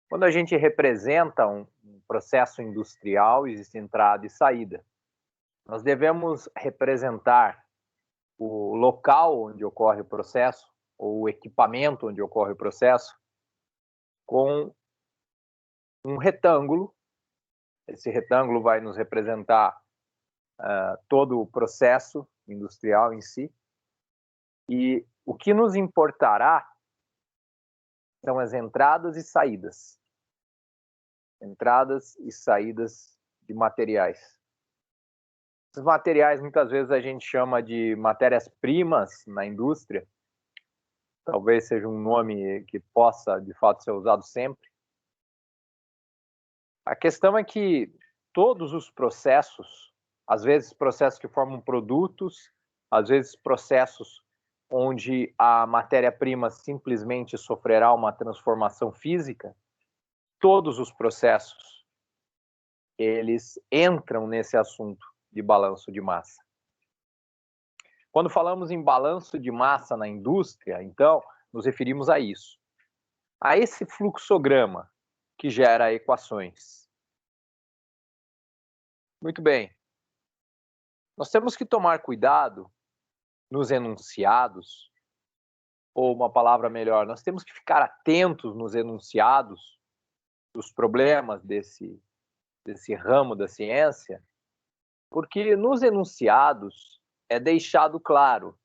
Quando a gente representa um processo industrial, existe entrada e saída. Nós devemos representar o local onde ocorre o processo, ou o equipamento onde ocorre o processo, com um retângulo. Esse retângulo vai nos representar todo o processo industrial em si. E o que nos importará são as entradas e saídas. Entradas e saídas de materiais. Esses materiais, muitas vezes, a gente chama de matérias-primas na indústria. Talvez seja um nome que possa, de fato, ser usado sempre. A questão é que todos os processos, às vezes processos que formam produtos, às vezes processos onde a matéria-prima simplesmente sofrerá uma transformação física, todos os processos, eles entram nesse assunto de balanço de massa. Quando falamos em balanço de massa na indústria, então, nos referimos a isso. A esse fluxograma que gera equações. Muito bem. Nós temos que tomar cuidado nos enunciados, ou uma palavra melhor, nós temos que ficar atentos nos enunciados dos problemas desse ramo da ciência, porque nos enunciados é deixado claro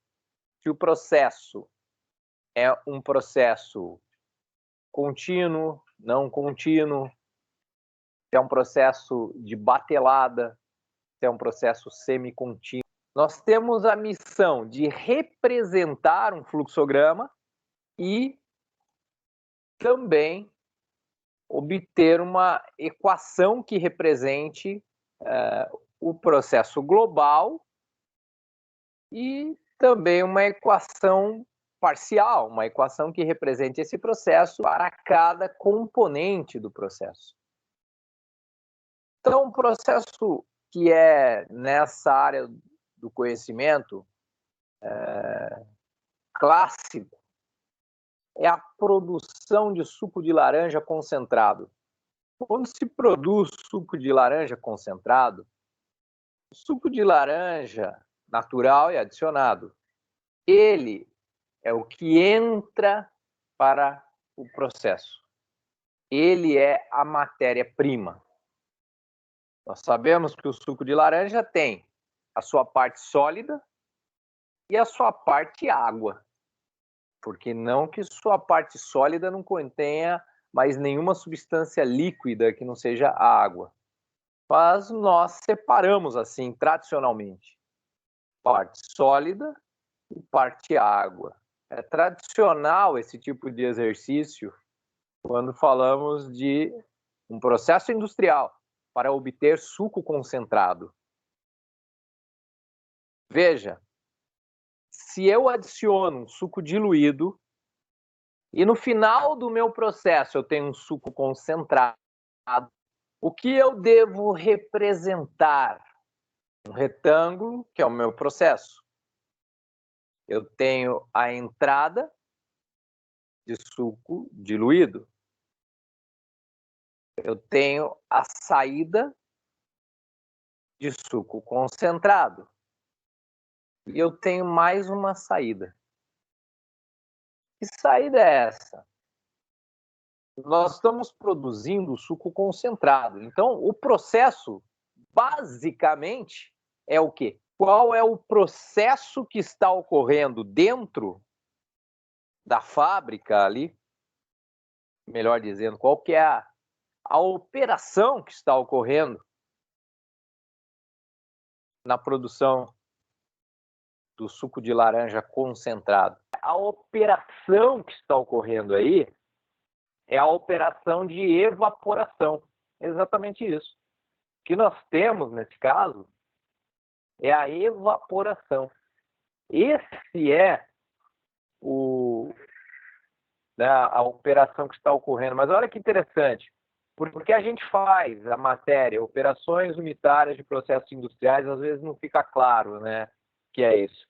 que o processo é um processo contínuo, não contínuo, se é um processo de batelada, se é um processo semicontínuo. Nós temos a missão de representar um fluxograma e também obter uma equação que represente o processo global e também uma equação parcial, uma equação que represente esse processo para cada componente do processo. Então, o processo que é nessa área do conhecimento clássico é a produção de suco de laranja concentrado. Quando se produz suco de laranja concentrado, o suco de laranja natural é adicionado. Ele é o que entra para o processo. Ele é a matéria-prima. Nós sabemos que o suco de laranja tem a sua parte sólida e a sua parte água. Porque não que sua parte sólida não contenha mais nenhuma substância líquida que não seja a água. Mas nós separamos assim, tradicionalmente, parte sólida e parte água. É tradicional esse tipo de exercício quando falamos de um processo industrial para obter suco concentrado. Veja, se eu adiciono um suco diluído e no final do meu processo eu tenho um suco concentrado, o que eu devo representar? Um retângulo, que é o meu processo. Eu tenho a entrada de suco diluído. Eu tenho a saída de suco concentrado. E eu tenho mais uma saída. Que saída é essa? Nós estamos produzindo suco concentrado. Então, o processo, basicamente, é o quê? Qual é o processo que está ocorrendo dentro da fábrica ali? Melhor dizendo, qual que é a operação que está ocorrendo na produção do suco de laranja concentrado? A operação que está ocorrendo aí é a operação de evaporação. É exatamente isso. O que nós temos, nesse caso, é a evaporação. Esse é a operação que está ocorrendo. Mas olha que interessante, porque a gente faz a matéria, operações unitárias de processos industriais, às vezes não fica claro, né, que é isso.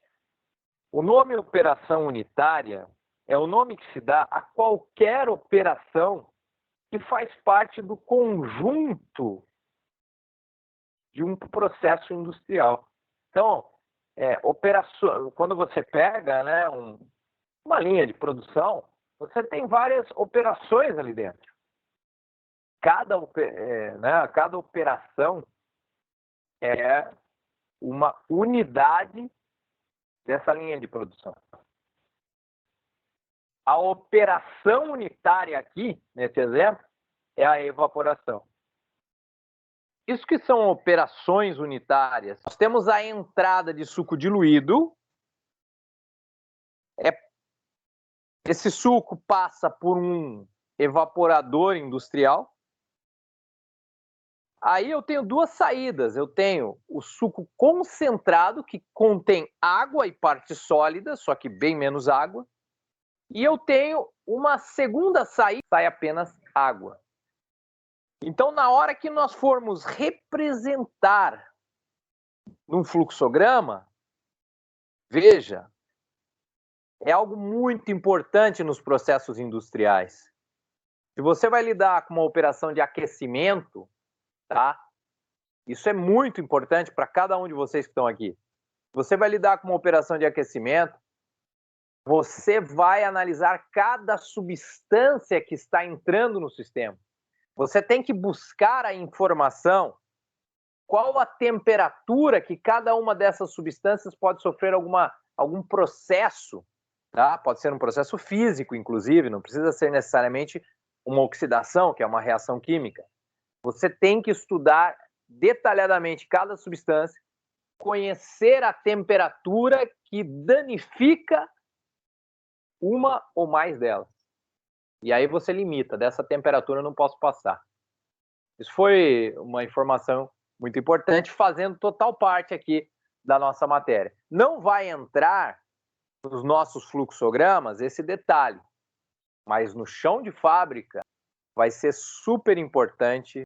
O nome operação unitária é o nome que se dá a qualquer operação que faz parte do conjunto de um processo industrial. Então, quando você pega, né, uma linha de produção, você tem várias operações ali dentro. Cada operação é uma unidade dessa linha de produção. A operação unitária aqui, nesse exemplo, é a evaporação. Isso que são operações unitárias. Nós temos a entrada de suco diluído. Esse suco passa por um evaporador industrial. Aí eu tenho duas saídas. Eu tenho o suco concentrado, que contém água e parte sólida, só que bem menos água. E eu tenho uma segunda saída, sai apenas água. Então, na hora que nós formos representar num fluxograma, veja, é algo muito importante nos processos industriais. Se você vai lidar com uma operação de aquecimento, tá? Isso é muito importante para cada um de vocês que estão aqui. Se você vai lidar com uma operação de aquecimento, você vai analisar cada substância que está entrando no sistema. Você tem que buscar a informação, qual a temperatura que cada uma dessas substâncias pode sofrer algum processo, tá? Pode ser um processo físico, inclusive, não precisa ser necessariamente uma oxidação, que é uma reação química. Você tem que estudar detalhadamente cada substância, conhecer a temperatura que danifica uma ou mais delas. E aí você limita, dessa temperatura eu não posso passar. Isso foi uma informação muito importante, fazendo total parte aqui da nossa matéria. Não vai entrar nos nossos fluxogramas esse detalhe, mas no chão de fábrica vai ser super importante